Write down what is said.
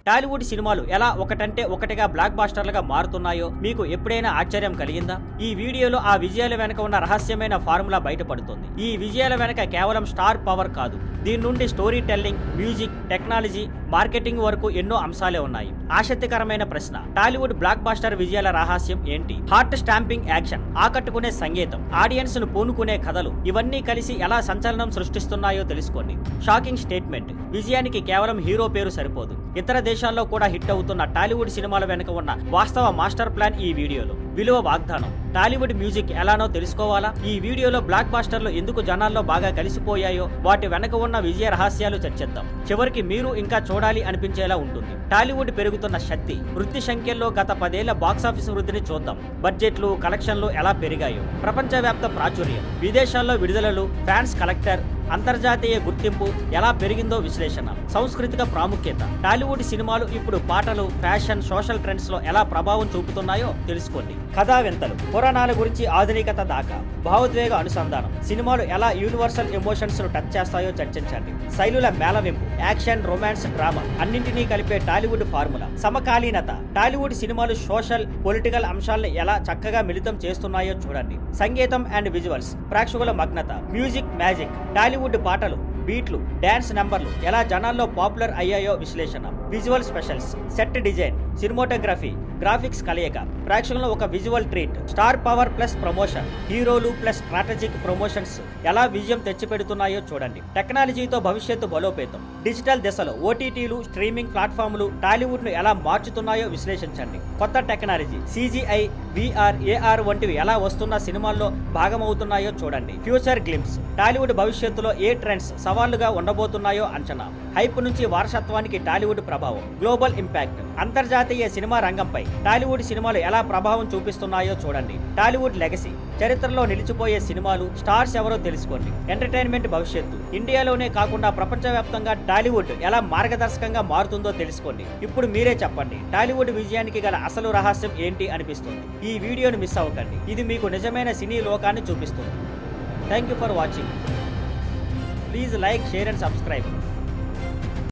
టాలీవుడ్ సినిమాలు ఎలా ఒకటంటే ఒకటిగా బ్లాక్ బాస్టర్లుగా మారుతున్నాయో మీకు ఎప్పుడైనా ఆశ్చర్యం కలిగిందా? ఈ వీడియోలో ఆ విజయాల వెనక ఉన్న రహస్యమైన ఫార్ములా బయటపడుతుంది. ఈ విజయాల వెనక కేవలం స్టార్ పవర్ కాదు, దీని నుండి story telling, music, technology, marketing వరకు ఎన్నో అంశాలే ఉన్నాయి. ఆసక్తికరమైన ప్రశ్న, టాలీవుడ్ బ్లాక్ బాస్టర్ విజయాల రహస్యం ఏంటి? హార్ట్ స్టాంపింగ్ యాక్షన్, ఆకట్టుకునే సంగీతం, ఆడియన్స్ ను పూనుకునే కథలు, ఇవన్నీ కలిసి ఎలా సంచలనం సృష్టిస్తున్నాయో తెలుసుకోండి. షాకింగ్ స్టేట్మెంట్, విజయానికి కేవలం హీరో పేరు సరిపోదు. ఇతర దేశాల్లో కూడా హిట్ అవుతున్న టాలీవుడ్ సినిమాల వెనుక ఉన్న వాస్తవ మాస్టర్ ప్లాన్ ఈ వీడియోలో. విలువ వాగ్దానం, టాలీవుడ్ మ్యూజిక్ ఎలానో తెలుసుకోవాలా? ఈ వీడియోలో బ్లాక్ బాస్టర్లు ఎందుకు జనాల్లో బాగా కలిసిపోయాయో, వాటి వెనక ఉన్న విజయ రహస్యాలు చర్చిద్దాం. చివరికి మీరు ఇంకా చూడాలి అనిపించేలా ఉంటుంది. టాలీవుడ్ పెరుగుతున్న శక్తి, వృద్ధి సంఖ్యల్లో గత 10 ఏళ్ల బాక్సాఫీస్ వృద్ధిని చూద్దాం. బడ్జెట్లు, కలెక్షన్లు ఎలా పెరిగాయో, ప్రపంచవ్యాప్త ప్రాచుర్యం, విదేశాల్లో విడుదలలు, ఫ్యాన్స్ కలెక్టర్, అంతర్జాతీయ గుర్తింపు ఎలా పెరిగిందో విశ్లేషణ, సాంస్కృతిక ప్రాముఖ్యత, టాలీవుడ్ సినిమాలు ఇప్పుడు పాటలు, ఫ్యాషన్, సోషల్ ట్రెండ్స్ లో ఎలా ప్రభావం చూపుతున్నాయో తెలుసుకోండి. కథా వింతలు, పురాణాల గురించి ఆధునికత దాకా, భావోద్వేగ అనుసంధానం, సినిమాలు ఎలా యూనివర్సల్ ఎమోషన్స్ ను టచ్ చేస్తాయో చర్చించండి. శైలుల మేళవింపు, యాక్షన్, రొమాన్స్, డ్రామా అన్నింటినీ కలిపే టాలీవుడ్ ఫార్ములా. సమకాలీనత, టాలీవుడ్ సినిమాలు సోషల్, పొలిటికల్ అంశాలను ఎలా చక్కగా మిళితం చేస్తున్నాయో చూడండి. సంగీతం అండ్ విజువల్స్, ప్రేక్షకుల మగ్నత, మ్యూజిక్ మ్యాజిక్, టాలీవుడ్ పాటలు, బీట్లు, డాన్స్ నెంబర్లు ఎలా జనాల్లో పాపులర్ అయ్యాయో విశ్లేషణ. Visual specials, set design, cinematography, graphics కలయిక, ప్రేక్షకులను ఒక visual treat. Star power plus promotion, హీరోలు ప్లస్ స్ట్రాటజిక్ ప్రమోషన్స్ ఎలా విజయం తెచ్చిపెడుతున్నాయో చూడండి. టెక్నాలజీతో భవిష్యత్తు బలోపేతం, డిజిటల్ దశలో ఓటీటీలు, స్ట్రీమింగ్ ప్లాట్ఫామ్లు టాలీవుడ్ ను ఎలా మార్చుతున్నాయో విశ్లేషించండి. కొత్త టెక్నాలజీ, సిజిఐ, విఆర్, ఏఆర్ వంటివి ఎలా వస్తున్న సినిమాల్లో భాగమవుతున్నాయో చూడండి. ఫ్యూచర్ గ్లిమ్స్, టాలీవుడ్ భవిష్యత్తులో ఏ ట్రెండ్స్ సవాళ్లుగా ఉండబోతున్నాయో అంచనా. హైప్ నుంచి వారసత్వానికి టాలీవుడ్ ప్రభావం. గ్లోబల్ ఇంపాక్ట్, అంతర్జాతీయ సినిమా రంగంపై టాలీవుడ్ సినిమాలు ఎలా ప్రభావం చూపిస్తున్నాయో చూడండి. టాలీవుడ్ లెగసీ, చరిత్రలో నిలిచిపోయే సినిమాలు, స్టార్స్ ఎవరో తెలుసుకోండి. ఎంటర్టైన్మెంట్ భవిష్యత్తు, ఇండియాలోనే కాకుండా ప్రపంచవ్యాప్తంగా టాలీవుడ్ ఎలా మార్గదర్శకంగా మారుతుందో తెలుసుకోండి. ఇప్పుడు మీరే చెప్పండి, టాలీవుడ్ విజయానికి గల అసలు రహస్యం ఏంటి అనిపిస్తుంది? ఈ వీడియోను మిస్ అవ్వకండి, ఇది మీకు నిజమైన సినీ లోకాన్ని చూపిస్తుంది. Thank you for watching. Please like, share and subscribe.